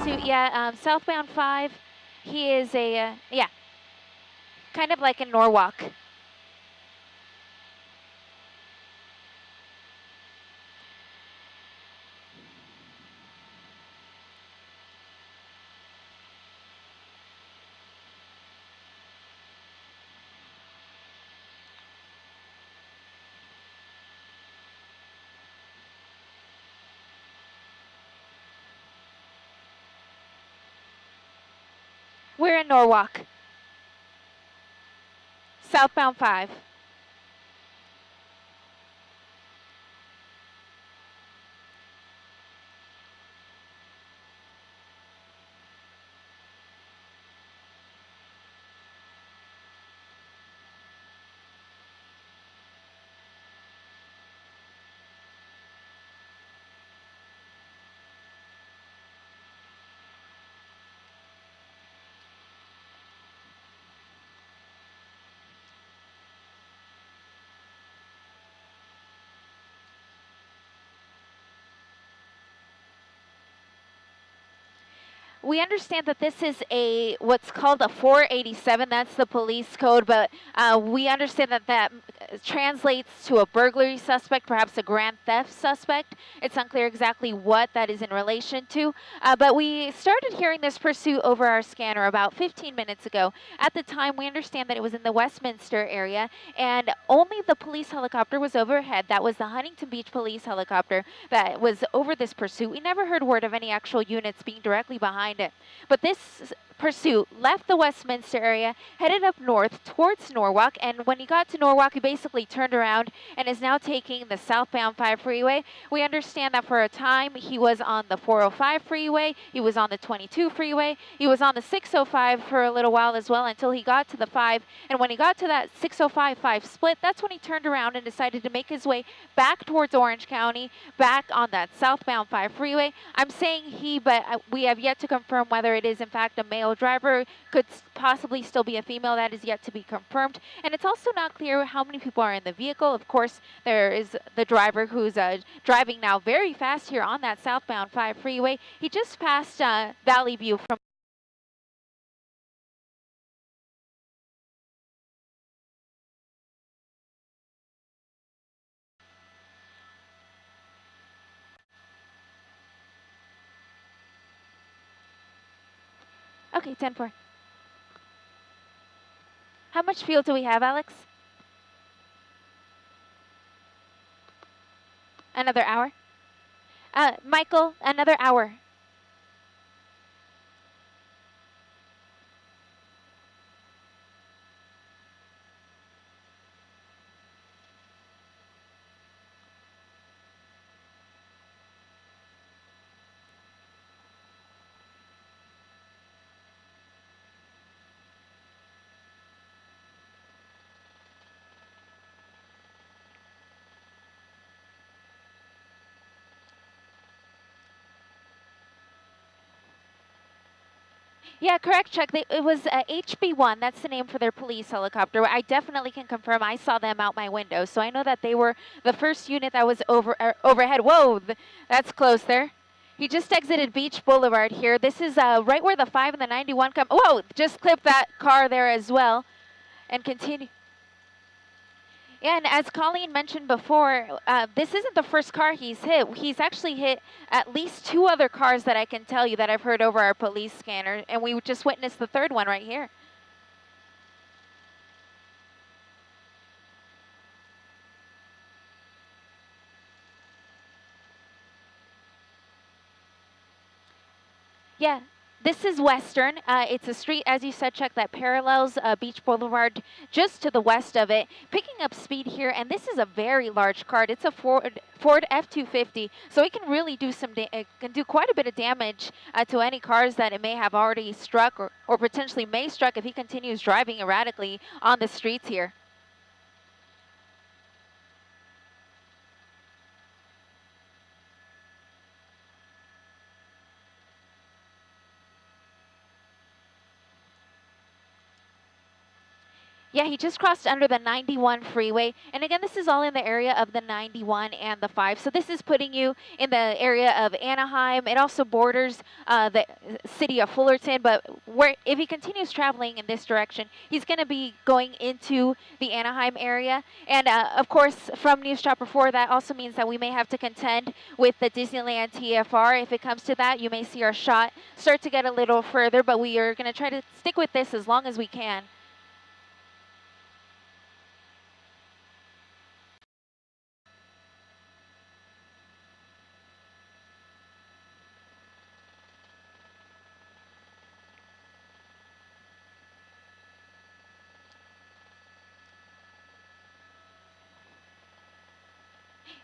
pursuit. Yeah, southbound 5. He is yeah, kind of like in Norwalk. We're in Norwalk. Southbound 5. We understand that this is a what's called a 487. That's the police code, but we understand that translates to a burglary suspect, perhaps a grand theft suspect. It's unclear exactly what that is in relation to, but we started hearing this pursuit over our scanner about 15 minutes ago. At the time, we understand that it was in the Westminster area, and only the police helicopter was overhead. That was the Huntington Beach police helicopter that was over this pursuit. We never heard word of any actual units being directly behind it. But this pursuit left the Westminster area, headed up north towards Norwalk, and when he got to Norwalk, he basically turned around and is now taking the southbound 5 freeway. We understand that for a time he was on the 405 freeway, he was on the 22 freeway, he was on the 605 for a little while as well until he got to the 5, and when he got to that 605-5 split, that's when he turned around and decided to make his way back towards Orange County, back on that southbound 5 freeway. I'm saying he, but we have yet to confirm whether it is in fact a male driver. Could possibly still be a female. That is yet to be confirmed. And it's also not clear how many people are in the vehicle. Of course, there is the driver who's driving now very fast here on that southbound 5 freeway. He just passed Valley View from. Okay, 10-4. How much fuel do we have, Alex? Another hour? Michael, another hour. Yeah, correct, Chuck. It was HB1. That's the name for their police helicopter. I definitely can confirm I saw them out my window, so I know that they were the first unit that was overhead. Whoa, that's close there. He just exited Beach Boulevard here. This is right where the 5 and the 91 come. Whoa, just clipped that car there as well and continue. Yeah, and as Colleen mentioned before, this isn't the first car he's hit. He's actually hit at least 2 other cars that I can tell you that I've heard over our police scanner, and we just witnessed the 3rd one right here. Yeah, this is Western. It's a street, as you said, Chuck, that parallels Beach Boulevard just to the west of it. Picking up speed here, and this is a very large car. It's a Ford F-250, so it can really do it can do quite a bit of damage to any cars that it may have already struck or potentially may struck if he continues driving erratically on the streets here. Yeah, he just crossed under the 91 freeway. And again, this is all in the area of the 91 and the 5. So this is putting you in the area of Anaheim. It also borders the city of Fullerton. But where if he continues traveling in this direction, he's going to be going into the Anaheim area. And of course, from News Chopper 4, that also means that we may have to contend with the Disneyland TFR. If it comes to that, you may see our shot start to get a little further. But we are going to try to stick with this as long as we can.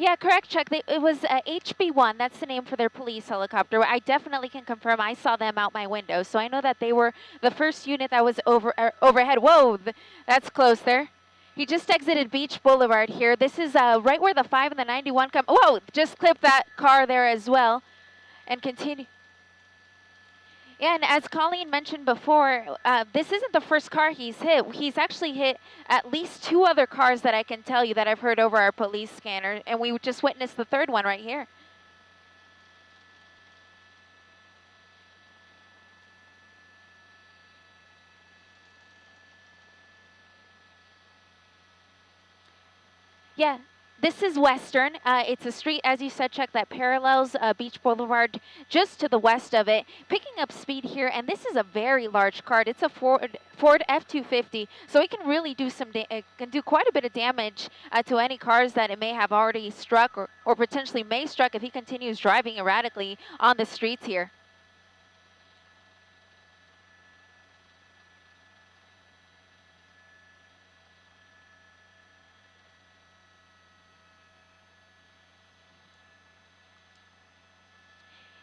Yeah, correct, Chuck. It was HB1. That's the name for their police helicopter. I definitely can confirm I saw them out my window, so I know that they were the first unit that was overhead. Whoa, that's close there. He just exited Beach Boulevard here. This is right where the 5 and the 91 come. Whoa, just clipped that car there as well and continue. Yeah, and as Colleen mentioned before, this isn't the first car he's hit. He's actually hit at least 2 other cars that I can tell you that I've heard over our police scanner, and we just witnessed the 3rd one right here. Yeah, this is Western. It's a street, as you said, Chuck, that parallels Beach Boulevard just to the west of it, picking up speed here. And this is a very large car. It's a Ford F-250, so it can really do it can do quite a bit of damage to any cars that it may have already struck or potentially may struck if he continues driving erratically on the streets here.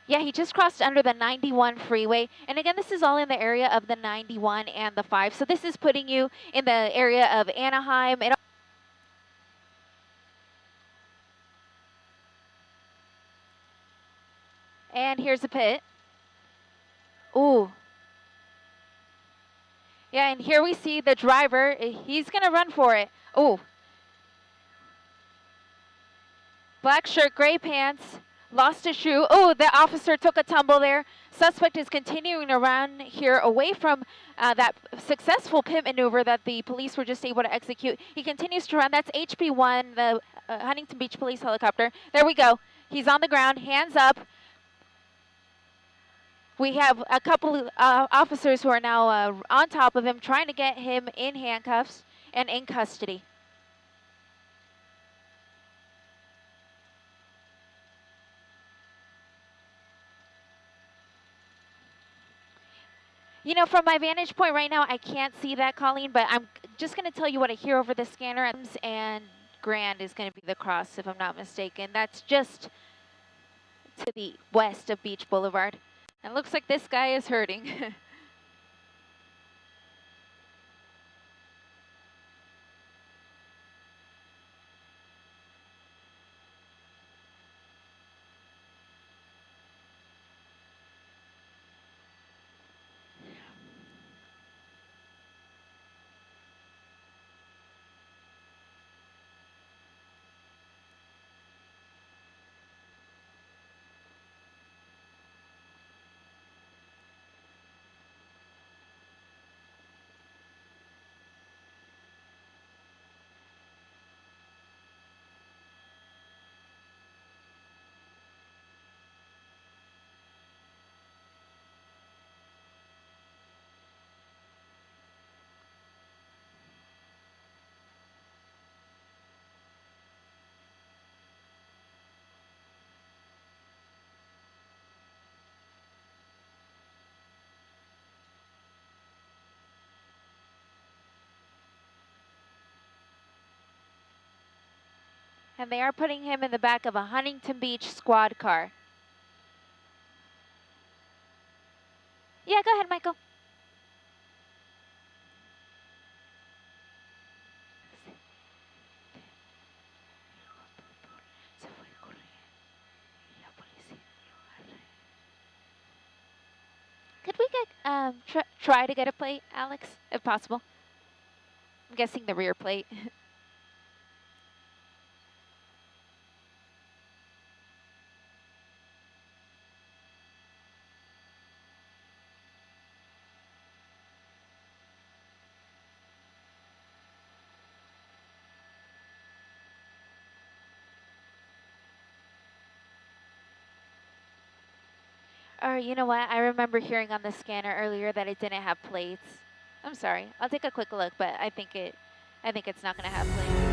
Yeah, he just crossed under the 91 freeway. And again, this is all in the area of the 91 and the 5. So this is putting you in the area of Anaheim. And here's a pit. Ooh. Yeah, and here we see the driver. He's going to run for it. Ooh. Black shirt, gray pants, lost a shoe. Oh, the officer took a tumble there. Suspect is continuing to run here away from that successful pit maneuver that the police were just able to execute. He continues to run. That's HB1, the Huntington Beach Police helicopter. There we go. He's on the ground, hands up. We have a couple officers who are now on top of him, trying to get him in handcuffs and in custody. You know, from my vantage point right now, I can't see that, Colleen, but I'm just going to tell you what I hear over the scanner. And Grand is going to be the cross, if I'm not mistaken. That's just to the west of Beach Boulevard. And it looks like this guy is hurting. And they are putting him in the back of a Huntington Beach squad car. Yeah, go ahead, Michael. Could we get try to get a plate, Alex, if possible? I'm guessing the rear plate. Or you know what? I remember hearing on the scanner earlier that it didn't have plates. I'm sorry. I'll take a quick look, but I think it's not gonna have plates.